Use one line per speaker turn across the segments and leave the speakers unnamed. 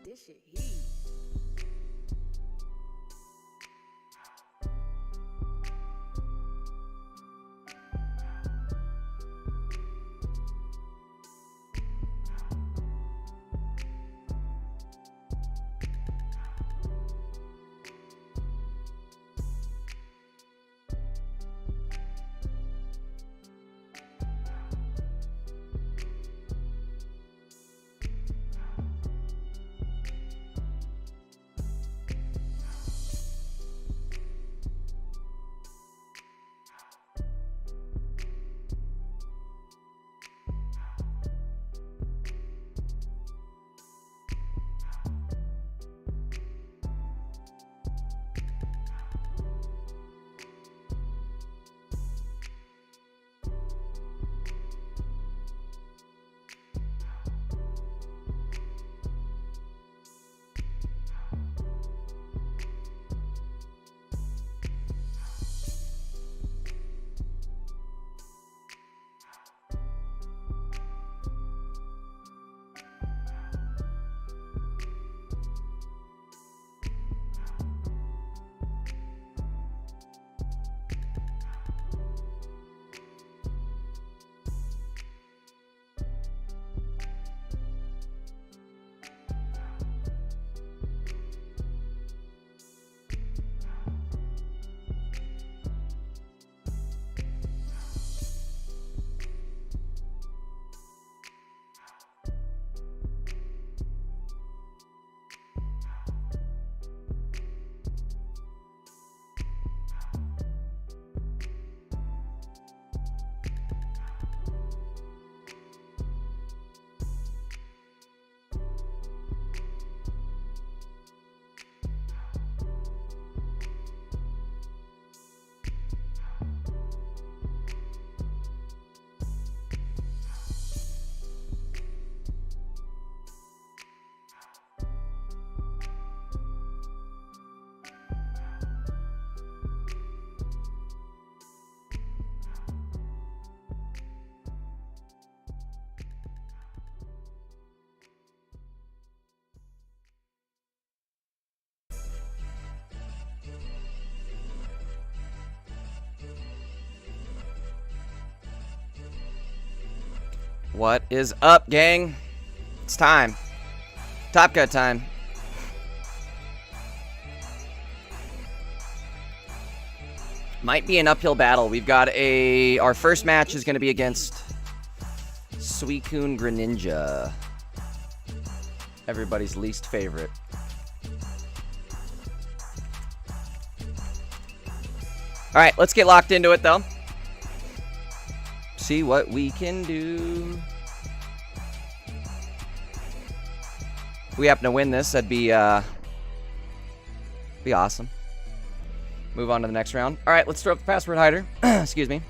This shit heat.
What is up, gang? It's time. Top Cut time. Might be an uphill battle. We've got our first match is going to be against Suicune Greninja. Everybody's least favorite. Alright, let's get locked into it, though. See what we can do. If we happen to win this, that'd be awesome. Move on to the next round. All right, let's throw up the password hider. Excuse me.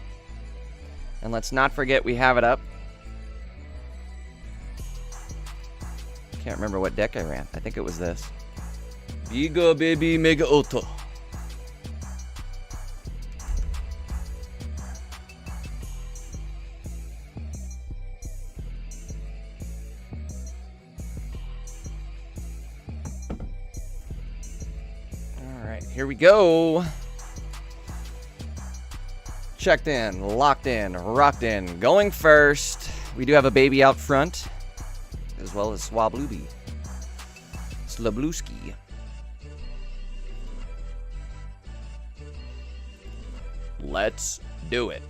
And let's not forget we have it up. Can't remember what deck I ran. I think it was this. Giga baby Mega Altaria. Here we go. Checked in, locked in, rocked in. Going first. We do have a baby out front, as well as Swabluby. Slabluski. Let's do it.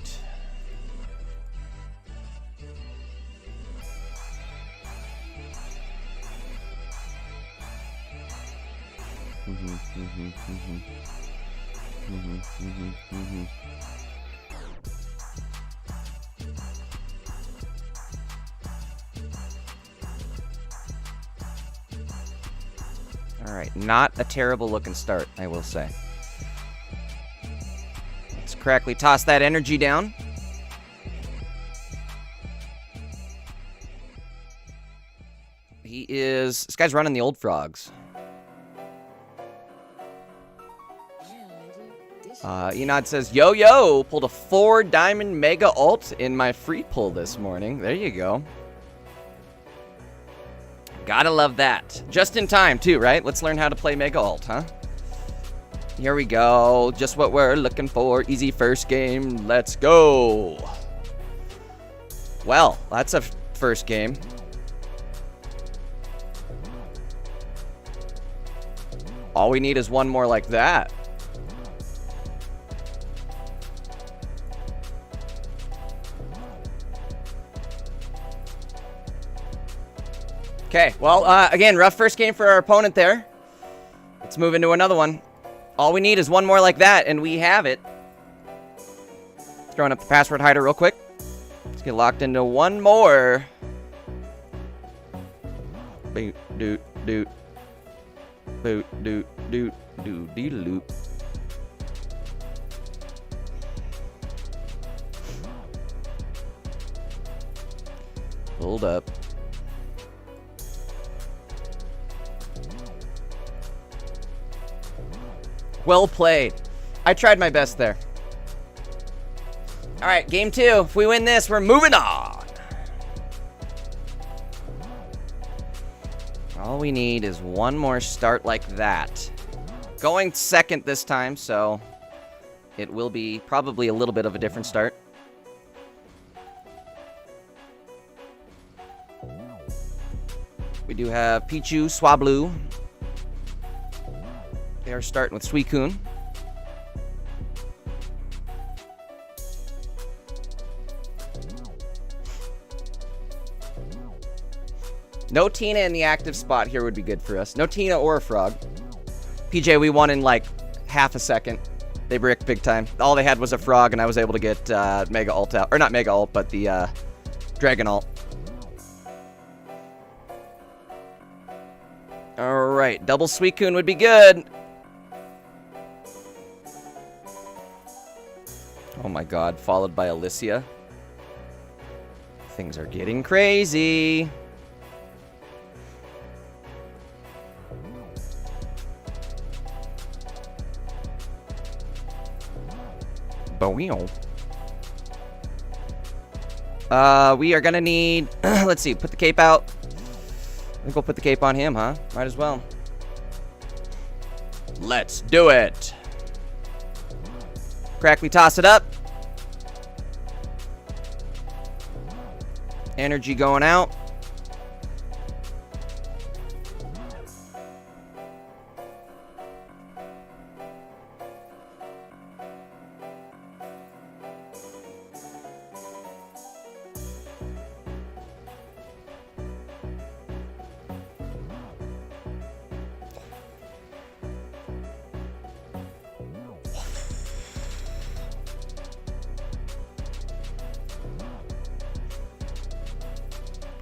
All right, not a terrible looking start, I will say. Let's correctly toss that energy down. This guy's running the old frogs. Enod says, yo, pulled a 4-diamond Mega Alt in my free pull this morning. There you go. Gotta love that. Just in time, too, right? Let's learn how to play Mega Alt, huh? Here we go. Just what we're looking for. Easy first game. Let's go. Well, that's a first game. All we need is one more like that. Okay, well, again, rough first game for our opponent there. Let's move into another one. All we need is one more like that, and we have it. Throwing up the password hider real quick. Let's get locked into one more. Boot, doot, doot. Boot, doot, doot, doot, dee loop. Hold up. Well played. I tried my best there. All right, game 2. If we win this, we're moving on. All we need is one more start like that. Going second this time, so it will be probably a little bit of a different start. We do have Pichu, Swablu. They are starting with Suicune. No Tina in the active spot here would be good for us. No Tina or a Frog. PJ, we won in like half a second. They bricked big time. All they had was a Frog, and I was able to get Mega Ult out. Or not Mega Ult, but the Dragon Ult. Alright, double Suicune would be good. Oh my god, followed by Alicia. Things are getting crazy. Bow. We are gonna need... let's see, put the cape out. I think we'll put the cape on him, huh? Might as well. Let's do it. Crackly, toss it up. Energy going out.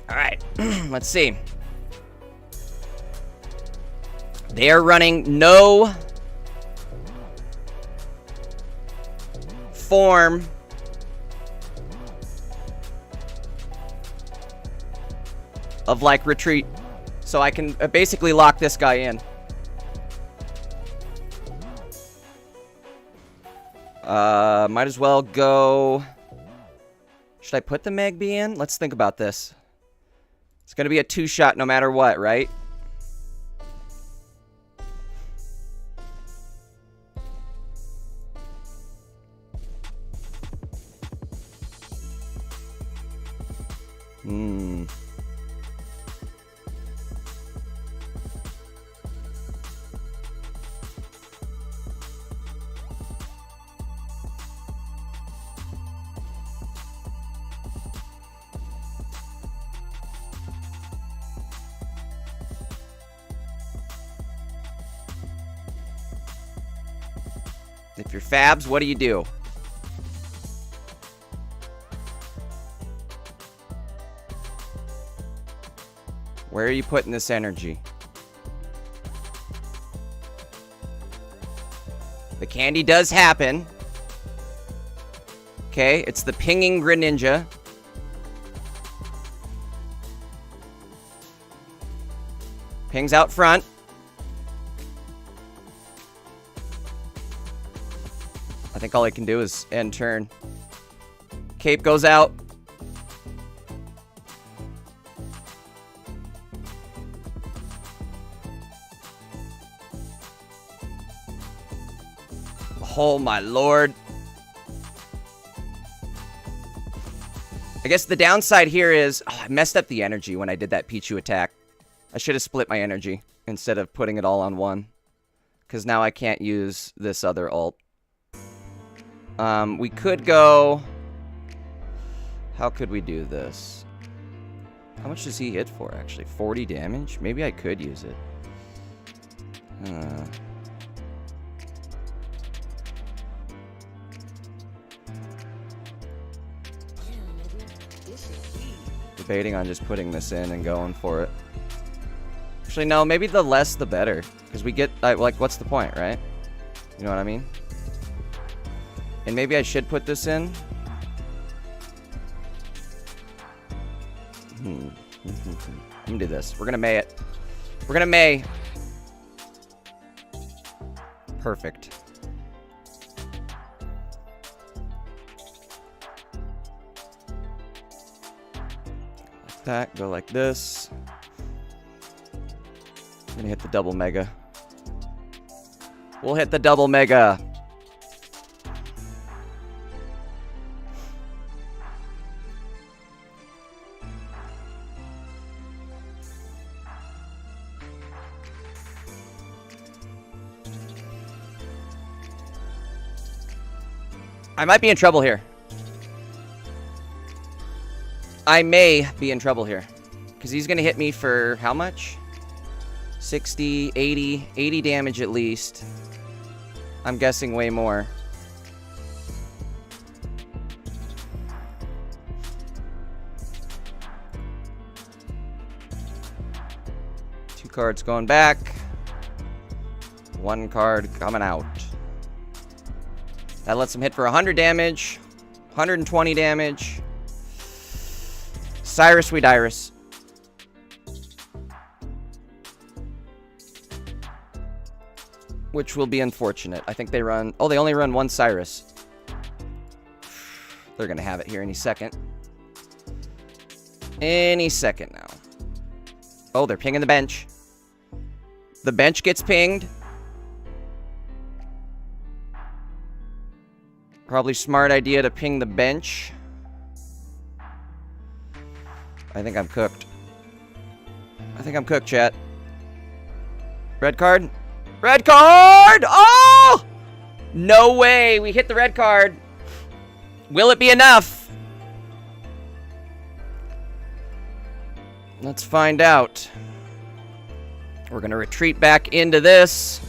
Alright, let's see. They are running no form of like retreat. So I can basically lock this guy in. Might as well go... Should I put the Meg B in? Let's think about this. It's going to be a 2-shot no matter what, right? If you're Fabs, what do you do? Where are you putting this energy? The candy does happen. Okay, it's the pinging Greninja. Pings out front. I think all I can do is end turn. Cape goes out. Oh my lord. I guess the downside here is... Oh, I messed up the energy when I did that Pichu attack. I should have split my energy instead of putting it all on one. Because now I can't use this other ult. We could go... How could we do this? How much does he hit for, actually? 40 damage? Maybe I could use it. Debating on just putting this in and going for it. Actually, no, maybe the less the better. Because we get, like, what's the point, right? You know what I mean? And maybe I should put this in. I'm gonna do this. We're gonna May it. We're gonna May. Perfect. Like that. Go like this. I'm gonna hit the double mega. We'll hit the double mega. I might be in trouble here. I may be in trouble here. Because he's going to hit me for how much? 60, 80 damage at least. I'm guessing way more. Two cards going back. One card coming out. That lets him hit for 100 damage. 120 damage. Cyrus Weediris. Which will be unfortunate. I think they run... Oh, they only run one Cyrus. They're going to have it here any second. Any second now. Oh, they're pinging the bench. The bench gets pinged. Probably smart idea to ping the bench. I think I'm cooked. I think I'm cooked, chat. Red card? Red card! Oh! No way! We hit the red card. Will it be enough? Let's find out. We're gonna retreat back into this.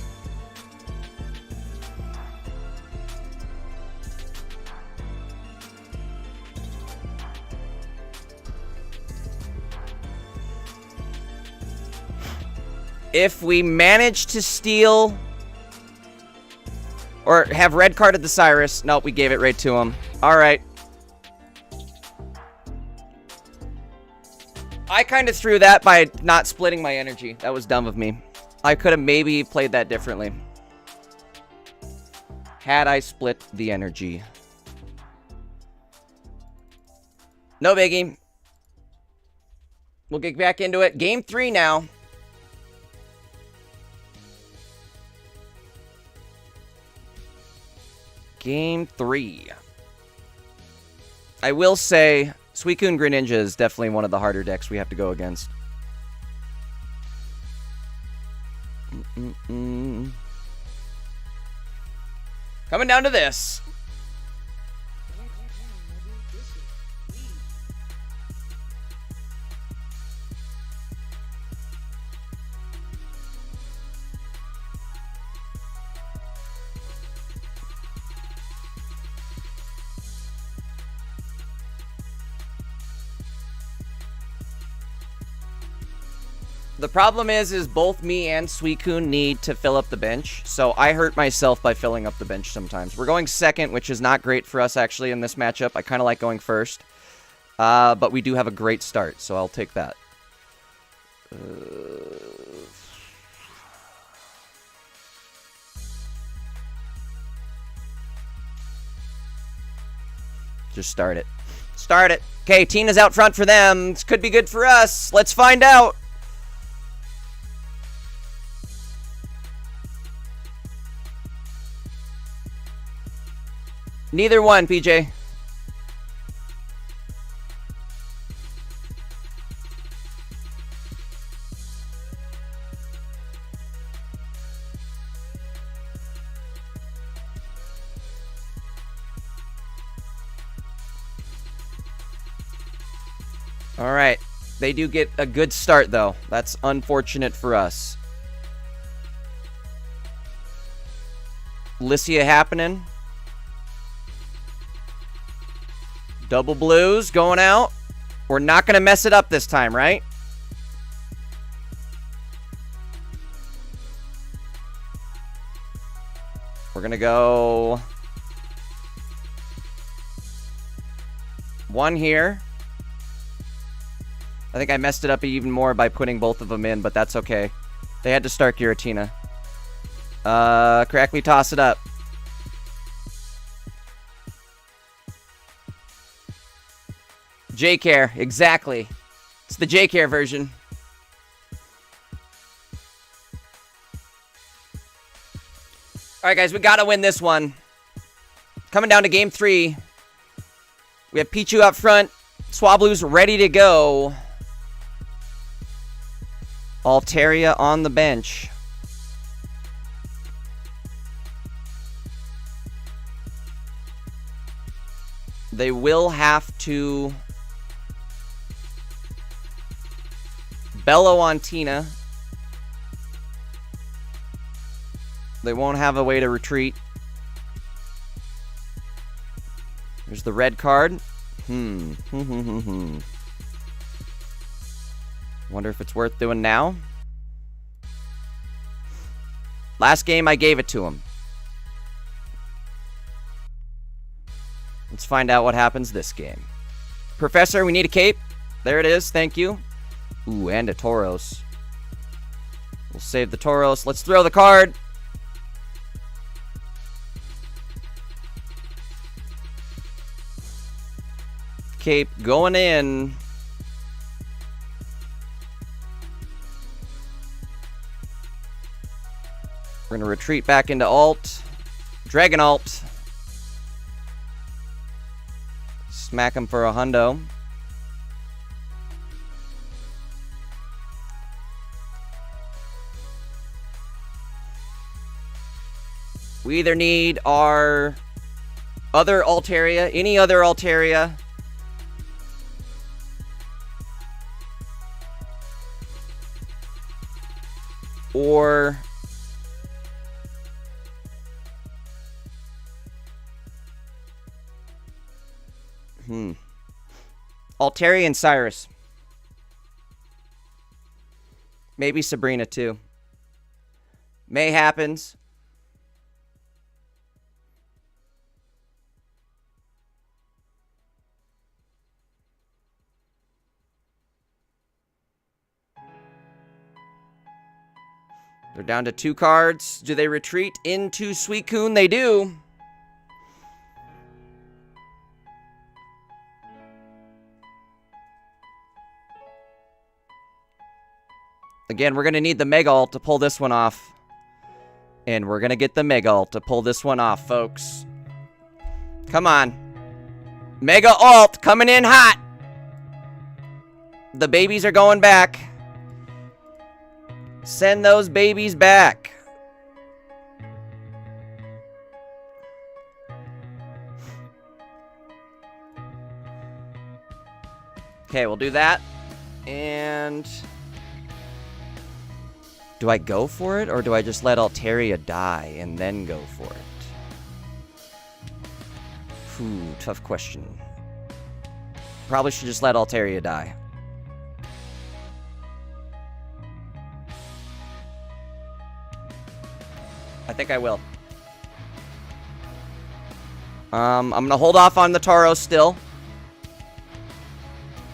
If we manage to steal or have red carded the Cyrus. Nope, we gave it right to him. Alright. I kind of threw that by not splitting my energy. That was dumb of me. I could have maybe played that differently. Had I split the energy. No biggie. We'll get back into it. Game 3 now. Game 3. I will say, Suicune Greninja is definitely one of the harder decks we have to go against. Coming down to this. The problem is both me and Suicune need to fill up the bench, so I hurt myself by filling up the bench sometimes. We're going second, which is not great for us, actually, in this matchup. I kind of like going first, but we do have a great start, so I'll take that. Just start it. Start it. Okay, Tina's out front for them. This could be good for us. Let's find out. Neither one, PJ. All right. They do get a good start, though. That's unfortunate for us. Lycia happening. Double blues going out. We're not going to mess it up this time, right? We're going to go... one here. I think I messed it up even more by putting both of them in, but that's okay. They had to start Giratina. Crack me, toss it up. J-Care, exactly. It's the J-Care version. Alright, guys, we gotta win this one. Coming down to game 3. We have Pichu up front. Swablu's ready to go. Altaria on the bench. They will have to bellow on Tina. They won't have a way to retreat. There's the red card. Wonder if it's worth doing now. Last game I gave it to him. Let's find out what happens this game. Professor, we need a cape. There it is. Thank you. Ooh, and a Tauros. We'll save the Tauros. Let's throw the card. Cape going in. We're going to retreat back into alt. Dragon alt. Smack him for a hundo. We either need our other Altaria, any other Altaria, or Altaria and Cyrus. Maybe Sabrina too. May happens. They're down to 2 cards. Do they retreat into Suicune? They do. Again, we're going to need the Mega Alt to pull this one off. And we're going to get the Mega Alt to pull this one off, folks. Come on. Mega Alt coming in hot. The babies are going back. Send those babies back. Okay, we'll do that. And do I go for it, or do I just let Altaria die and then go for it? Ooh, tough question. Probably should just let Altaria die. I think I will. I'm going to hold off on the Tauros still.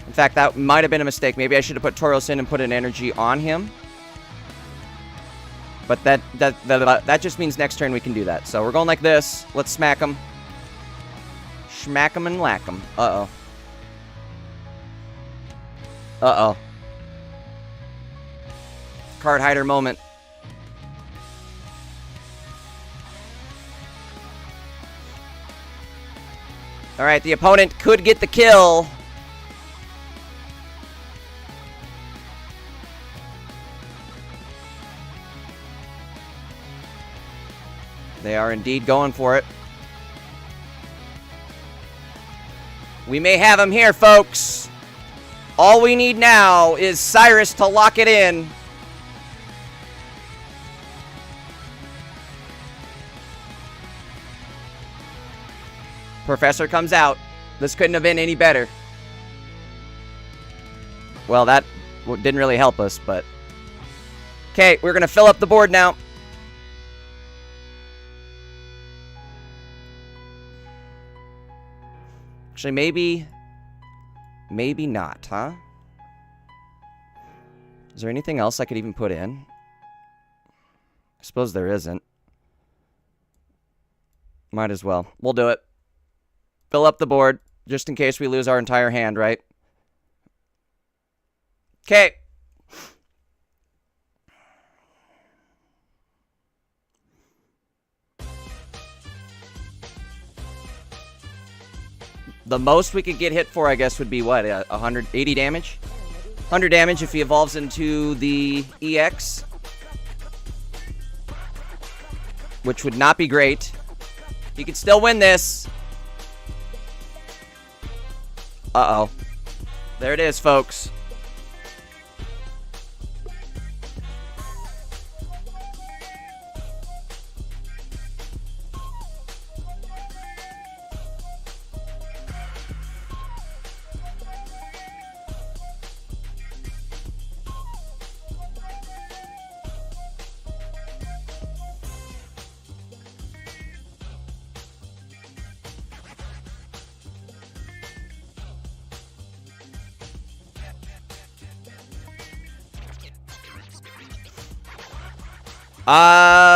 In fact, that might have been a mistake. Maybe I should have put Tauros in and put an energy on him. But that just means next turn we can do that. So we're going like this. Let's smack him. Smack him and lack him. Uh-oh. Uh-oh. Card hider moment. All right, the opponent could get the kill. They are indeed going for it. We may have him here, folks. All we need now is Cyrus to lock it in. Professor comes out. This couldn't have been any better. Well, that didn't really help us, but... Okay, we're going to fill up the board now. Actually, maybe not, huh? Is there anything else I could even put in? I suppose there isn't. Might as well. We'll do it. Fill up the board, just in case we lose our entire hand, right? Okay. The most we could get hit for, I guess, would be what? 180 damage? 100 damage if he evolves into the EX. Which would not be great. He could still win this. Uh-oh. There it is, folks.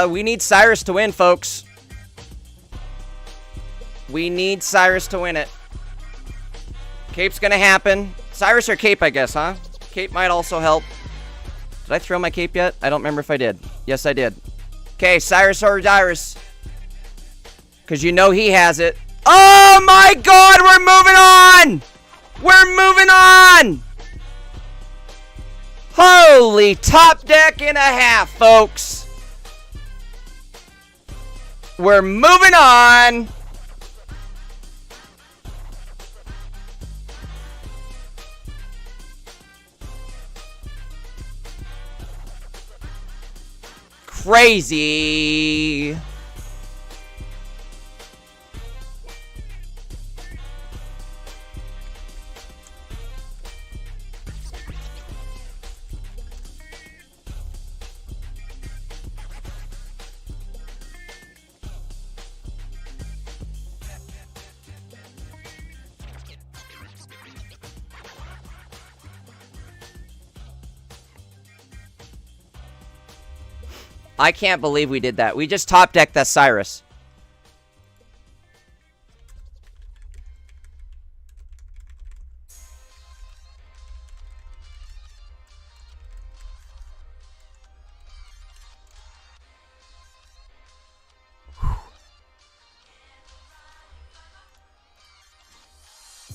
We need Cyrus to win, folks. We need Cyrus to win it. Cape's gonna happen. Cyrus or Cape, I guess, huh? Cape might also help. Did I throw my Cape yet? I don't remember if I did. Yes, I did. Okay, Cyrus or Dyrus. Because you know he has it. Oh my god, we're moving on! We're moving on! Holy top deck and a half, folks. We're moving on. Crazy. I can't believe we did that. We just top decked that Cyrus.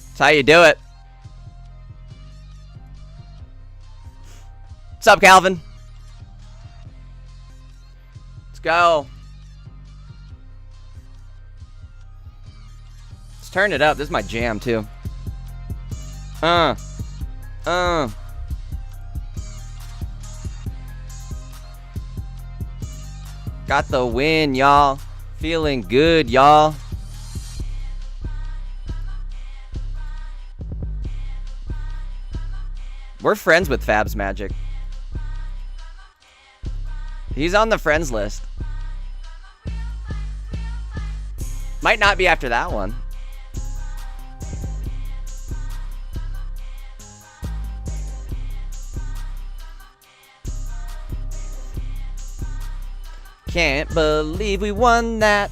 That's how you do it. What's up, Calvin? Go. Let's turn it up. This is my jam, too. Got the win, y'all. Feeling good, y'all. We're friends with Fab's Magic. He's on the friends list. Might not be after that one. Can't believe we won that.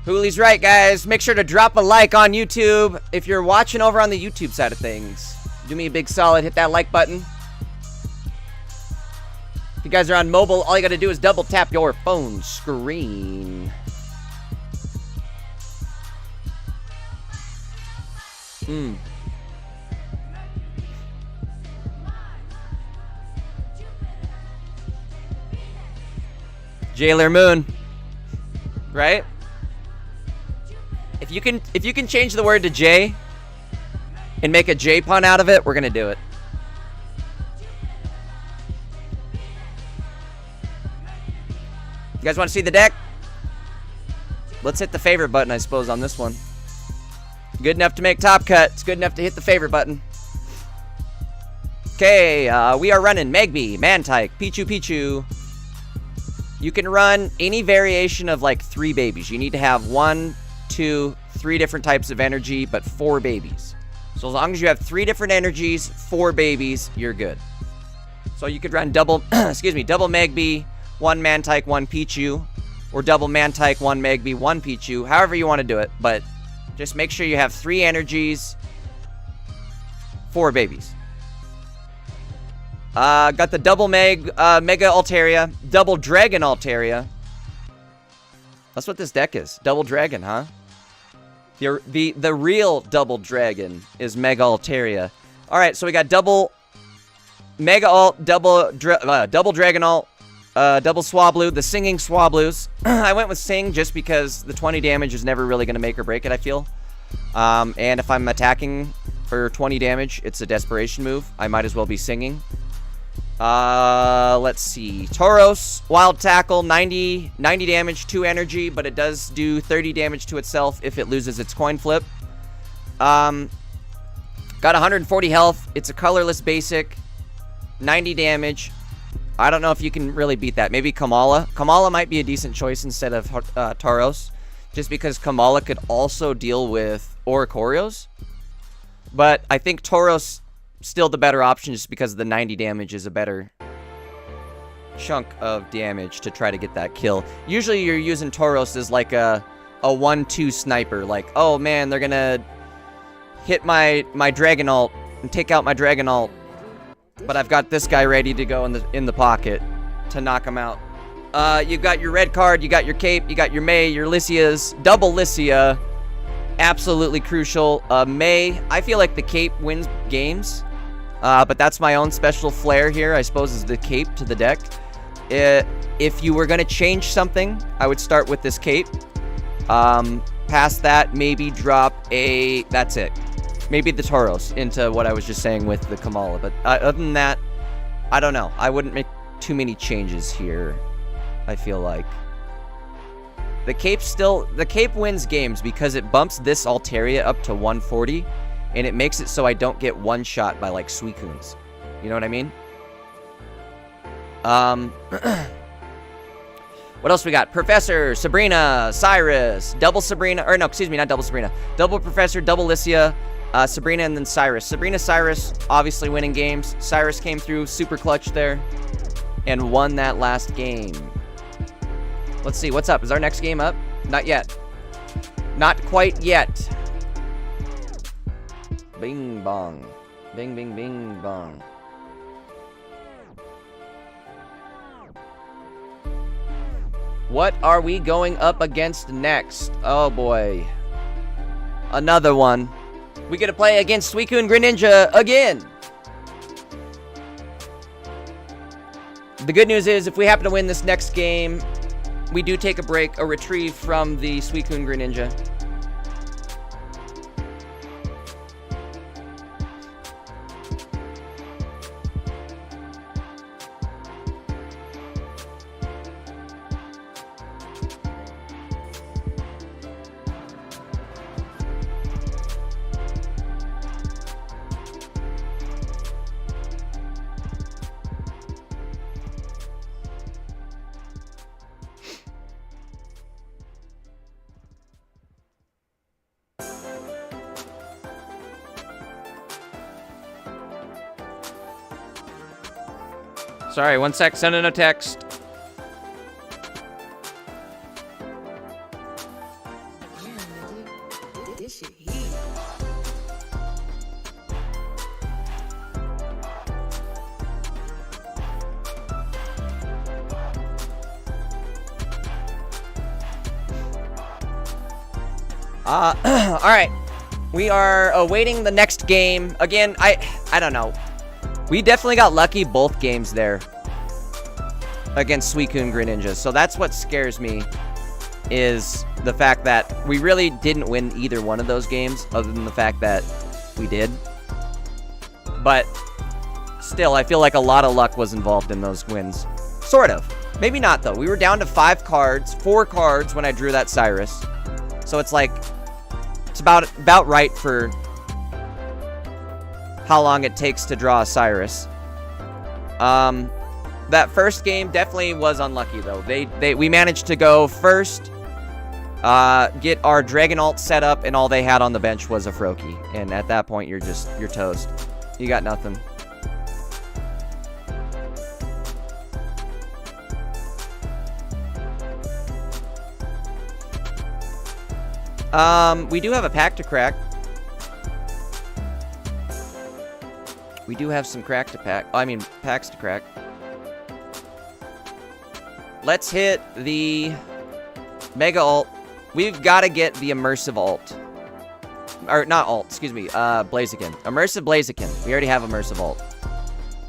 Hoolie's right, guys. Make sure to drop a like on YouTube. If you're watching over on the YouTube side of things, do me a big solid. Hit that like button. If you guys are on mobile, all you gotta do is double tap your phone screen. Jailer Moon. Right? If you can change the word to J and make a J pun out of it, we're gonna do it. You guys want to see the deck? Let's hit the favorite button, I suppose, on this one. Good enough to make top cut. It's good enough to hit the favorite button. Okay, we are running Magby, Mantike, Pichu. You can run any variation of like 3 babies. You need to have 1, 2, 3 different types of energy, but 4 babies. So as long as you have 3 different energies, 4 babies, you're good. So you could run double, double Magby, 1 Mantike, 1 Pichu, or double Mantike, 1 Magby, 1 Pichu, however you want to do it, but just make sure you have 3 energies, 4 babies. Got the double Mega Altaria, double Dragon Altaria. That's what this deck is. Double Dragon, huh? The real double Dragon is Mega Altaria. All right, so we got double Mega Alt, double Dragon Alt, double Swablu, the singing Swablu's. I went with Sing just because the 20 damage is never really going to make or break it, I feel. And if I'm attacking for 20 damage, it's a desperation move. I might as well be singing. Let's see. Tauros, Wild Tackle, 90 damage, 2 energy, but it does do 30 damage to itself if it loses its coin flip. Got 140 health. It's a colorless basic, 90 damage. I don't know if you can really beat that. Maybe Kamala. Kamala might be a decent choice instead of Tauros, just because Kamala could also deal with Oricorios. But I think Tauros still the better option just because the 90 damage is a better chunk of damage to try to get that kill. Usually you're using Tauros as like a 1-2 sniper. Like, oh man, they're gonna hit my Dragon Alt and take out my Dragon Alt, but I've got this guy ready to go in the pocket to knock him out. You got your red card, you got your cape, you got your Mei, your Lycias, double Lycia, absolutely crucial. Mei, I feel like the cape wins games, but that's my own special flair here, I suppose, is the cape to the deck. If you were gonna change something, I would start with this cape. Past that, maybe drop that's it. Maybe the Tauros into what I was just saying with the Kamala. But other than that, I don't know. I wouldn't make too many changes here, I feel like. The cape wins games because it bumps this Altaria up to 140, and it makes it so I don't get one-shot by, like, Suicunes. You know what I mean? What else we got? Professor, Sabrina, Cyrus, double Sabrina, or no, excuse me, not double Sabrina. Double Professor, double Lycia, Sabrina, and then Cyrus. Sabrina, Cyrus, obviously winning games. Cyrus came through super clutch there and won that last game. Let's see, what's up? Is our next game up? Not yet. Not quite yet. Bing bong. Bing, bing, bing bong. What are we going up against next? Oh boy. Another one. We get to play against Suicune Greninja again. The good news is if we happen to win this next game, we do take a break, a retrieve from the Suicune Greninja. Sorry, one sec, sending a text. All right. We are awaiting the next game. Again, I don't know. We definitely got lucky both games there against Suicune and Greninja. So that's what scares me, is the fact that we really didn't win either one of those games, other than the fact that we did. But still, I feel like a lot of luck was involved in those wins. Sort of. Maybe not, though. We were down to 4 cards when I drew that Cyrus. So it's like, it's about right for how long it takes to draw a Cyrus. That first game definitely was unlucky, though. We managed to go first, get our Dragon Ult set up, and all they had on the bench was a Froakie. And at that point, you're toast. You got nothing. We do have a pack to crack. We do have some packs to crack. Let's hit the Mega Ult. We've got to get the Immersive Ult. Or, not Ult, excuse me. Blaziken. Immersive Blaziken. We already have Immersive Ult.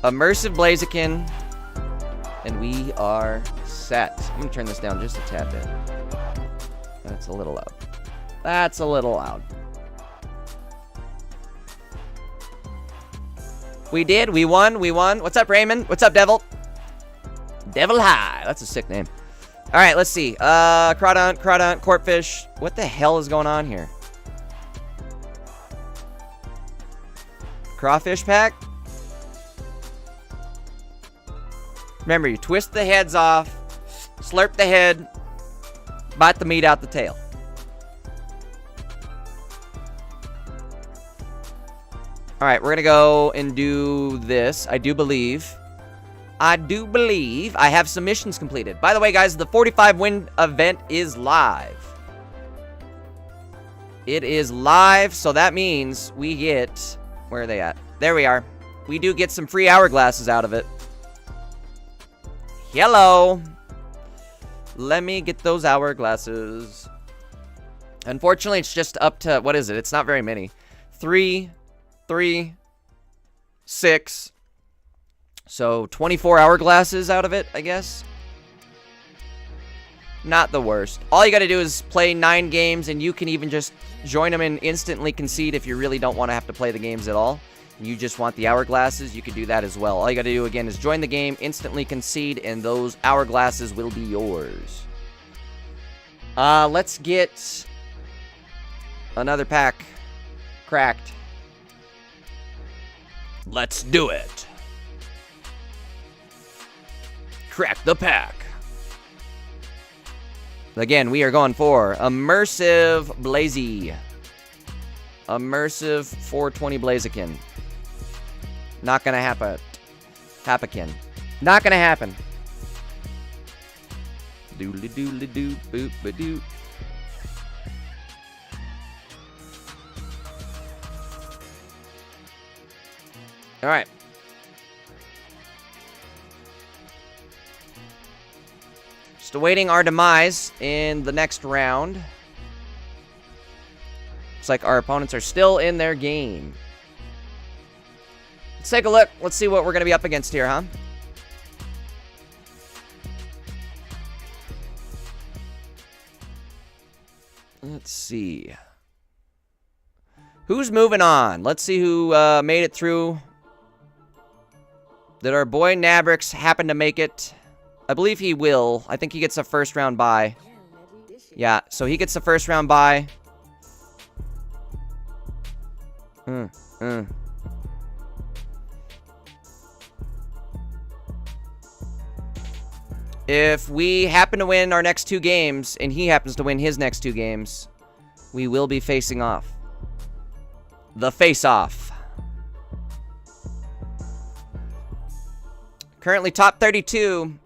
Immersive Blaziken. And we are set. I'm going to turn this down just a tad bit. That's a little loud. That's a little loud. We did. We won. What's up, Raymond? What's up, Devil? Devil High. That's a sick name. All right, let's see. Crawdaunt, Corpfish. What the hell is going on here? Crawfish pack? Remember, you twist the heads off, slurp the head, bite the meat out the tail. All right, we're going to go and do this. I do believe I have some missions completed. By the way, guys, the 45 win event is live. It is live, so that means we get... Where are they at? There we are. We do get some free hourglasses out of it. Hello. Let me get those hourglasses. Unfortunately, it's just up to... What is it? It's not very many. 3, 6... So, 24 hourglasses out of it, I guess. Not the worst. All you gotta do is play 9 games, and you can even just join them and instantly concede if you really don't want to have to play the games at all. And you just want the hourglasses, you can do that as well. All you gotta do, again, is join the game, instantly concede, and those hourglasses will be yours. Let's get another pack cracked. Let's do it. Crack the pack. Again, we are going for Immersive Blazy. Immersive 420 Blaziken. Not gonna happen. Hapakin. Not gonna happen. Doodly doodly doo boop ba doo. Alright. Just awaiting our demise in the next round. Looks like our opponents are still in their game. Let's take a look. Let's see what we're going to be up against here, huh? Let's see. Who's moving on? Let's see who made it through. Did our boy Nabrix happen to make it? I believe he will. I think he gets a first round bye. Yeah, so he gets the first round bye. If we happen to win our next 2 games, and he happens to win his next 2 games, we will be facing off. The face-off. Currently top 32.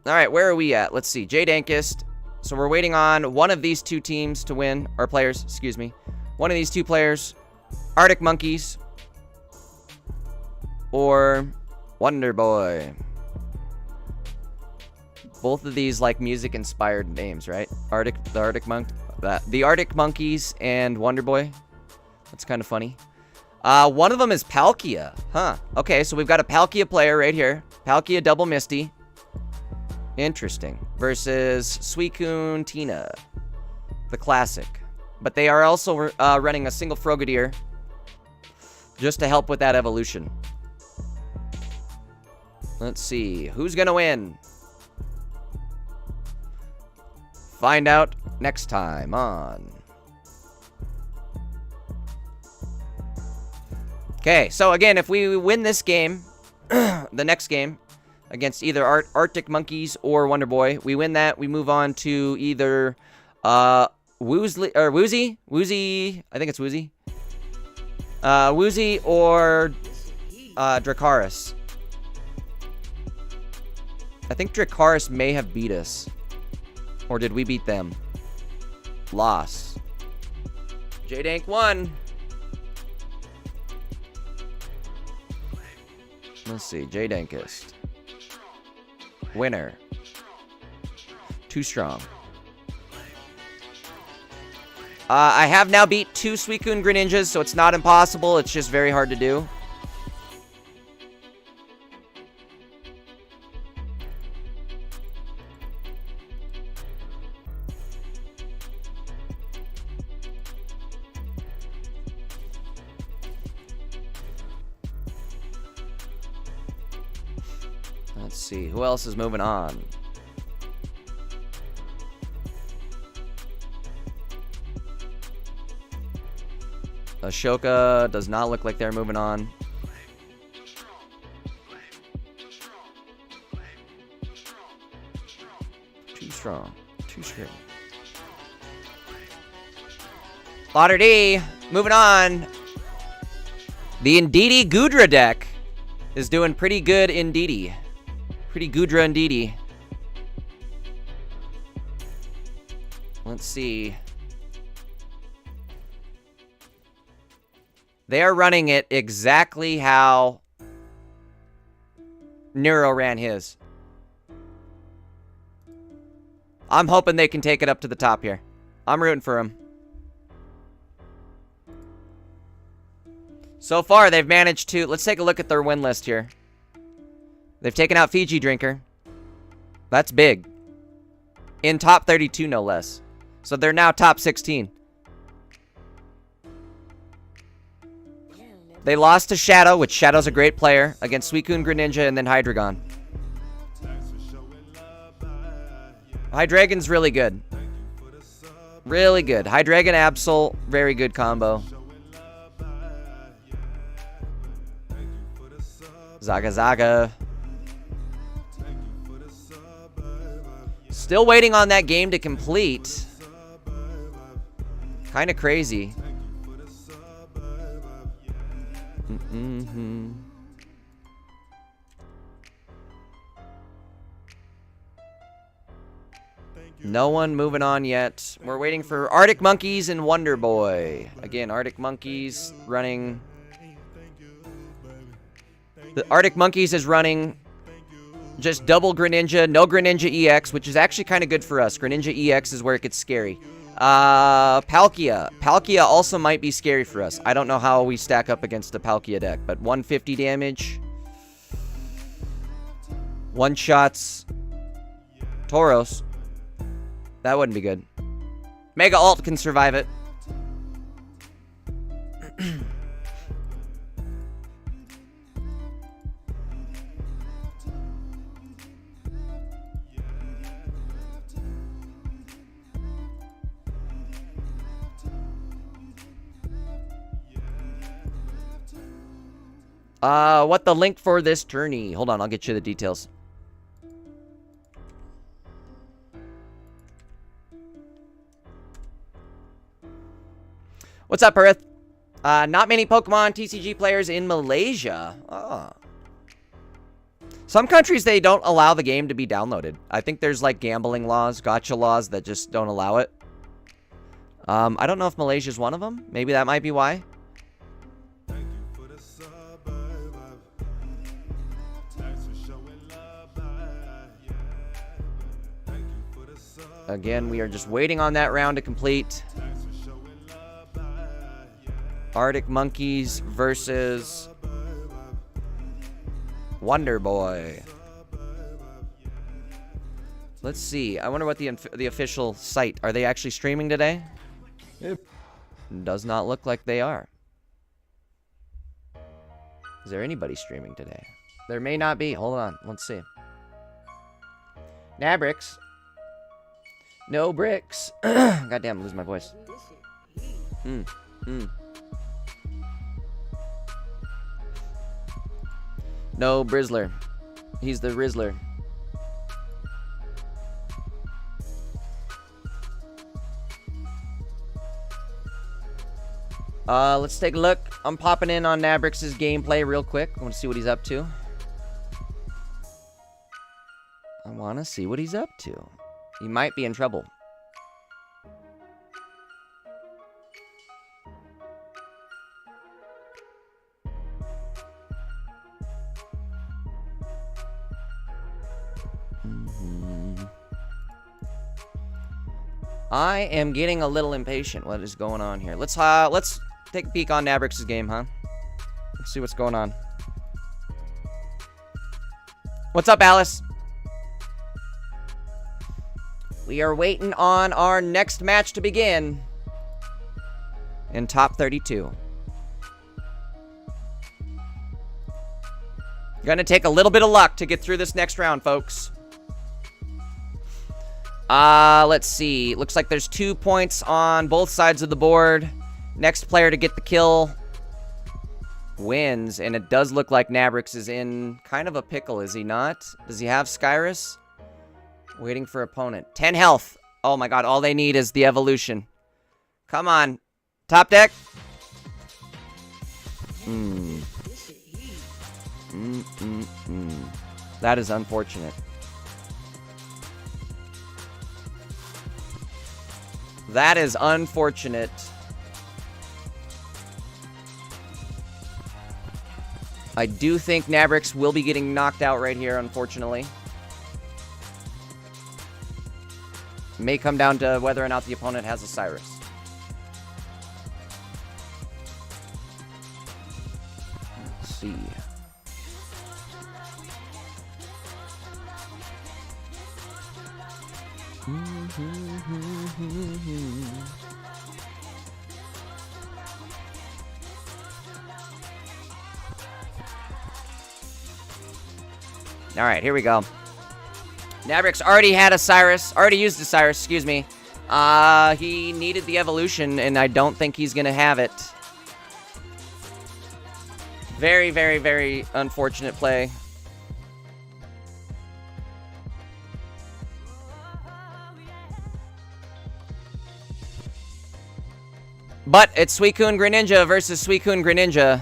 Alright, where are we at? Let's see. Jade Ankist. So we're waiting on one of these 2 teams to win. Or players, excuse me. One of these 2 players. Arctic Monkeys. Or Wonder Boy. Both of these like music-inspired names, right? The Arctic The Arctic Monkeys and Wonder Boy. That's kind of funny. One of them is Palkia. Huh. Okay, so we've got a Palkia player right here. Palkia double Misty. Interesting. Versus Suicune Tina. The classic. But they are also running a single Frogadier. Just to help with that evolution. Let's see. Who's gonna win? Find out next time on... Okay, so again, if we win this game, the next game, against either Arctic Monkeys or Wonder Boy, we win that, we move on to either Woozy, I think it's Woozy. Woozy or Dracaris. I think Dracaris may have beat us. Or did we beat them? Loss. J-Dank won. Let's see. J-Dankist. Winner. Too strong. I have now beat 2 Suicune Greninjas, so it's not impossible. It's just very hard to do. Let's see. Who else is moving on? Ashoka does not look like they're moving on. Too strong. Too strong. Lauder D, moving on. The Indeedee Goodra deck is doing pretty good Indeedee. Pretty Goodra Indeedee. Let's see. They are running it exactly how Nero ran his. I'm hoping they can take it up to the top here. I'm rooting for them. So far, they've managed to... Let's take a look at their win list here. They've taken out Fiji Drinker. That's big. In top 32, no less. So they're now top 16. They lost to Shadow, which Shadow's a great player, against Suicune Greninja and then Hydreigon. Hydreigon's really good. Really good. Hydreigon Absol, very good combo. Zaga Zaga. Still waiting on that game to complete. Kind of crazy. No one moving on yet. We're waiting for Arctic Monkeys and Wonder Boy. Again, Arctic Monkeys running... The Arctic Monkeys is running just double Greninja, no Greninja EX, which is actually kind of good for us. Greninja EX is where it gets scary. Palkia. Palkia also might be scary for us. I don't know how we stack up against the Palkia deck, but 150 damage. One shots. Tauros. That wouldn't be good. Mega Alt can survive it. What the link for this tourney? Hold on, I'll get you the details. What's up, Earth? Not many Pokemon TCG players in Malaysia. Oh. Some countries, they don't allow the game to be downloaded. I think there's like gambling laws, gotcha laws that just don't allow it. I don't know if Malaysia's one of them. Maybe that might be why. Again, we are just waiting on that round to complete. Arctic Monkeys versus Wonder Boy. Let's see. I wonder what the official site. Are they actually streaming today?
Yep.
Does not look like they are. Is there anybody streaming today? There may not be. Hold on. Let's see. Nabrix. No bricks. Goddamn, I'm losing my voice. No Brizzler. He's the Rizzler. Let's take a look. I'm popping in on Nabrix's gameplay real quick. I want to see what he's up to. He might be in trouble. I am getting a little impatient. What is going on here? Let's take a peek on Nabrix's game, huh? Let's see what's going on. What's up, Alice? We are waiting on our next match to begin in top 32. Gonna take a little bit of luck to get through this next round, folks. Let's see. Looks like there's 2 points on both sides of the board. Next player to get the kill wins, and it does look like Nabrix is in kind of a pickle, is he not? Does he have Skyrus? Waiting for opponent. 10 health. Oh my god, all they need is the evolution. Come on. Top deck. That is unfortunate. That is unfortunate. I do think Nabrix will be getting knocked out right here, unfortunately. May come down to whether or not the opponent has a Cyrus. Let's see. All right, here we go. Nabrix already had a Cyrus. Already used a Cyrus, excuse me. He needed the evolution, and I don't think he's going to have it. Very, very, very unfortunate play. But it's Suicune Greninja versus Suicune Greninja.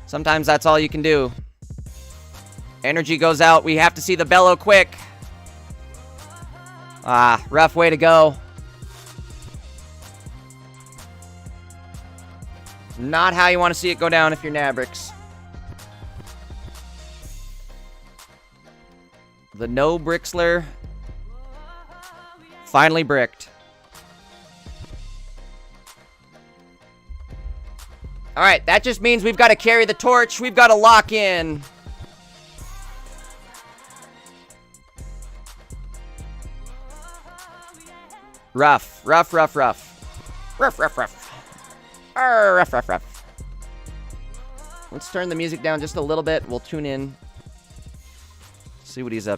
Sometimes that's all you can do. Energy goes out. We have to see the bellow quick. Rough way to go. Not how you want to see it go down if you're Nabrix. The no Brixler finally bricked. Alright, that just means we've got to carry the torch. We've got to lock in. Rough. Rough, rough, rough. Rough, rough, rough. Rough, rough, rough. Let's turn the music down just a little bit. We'll tune in. See what he's up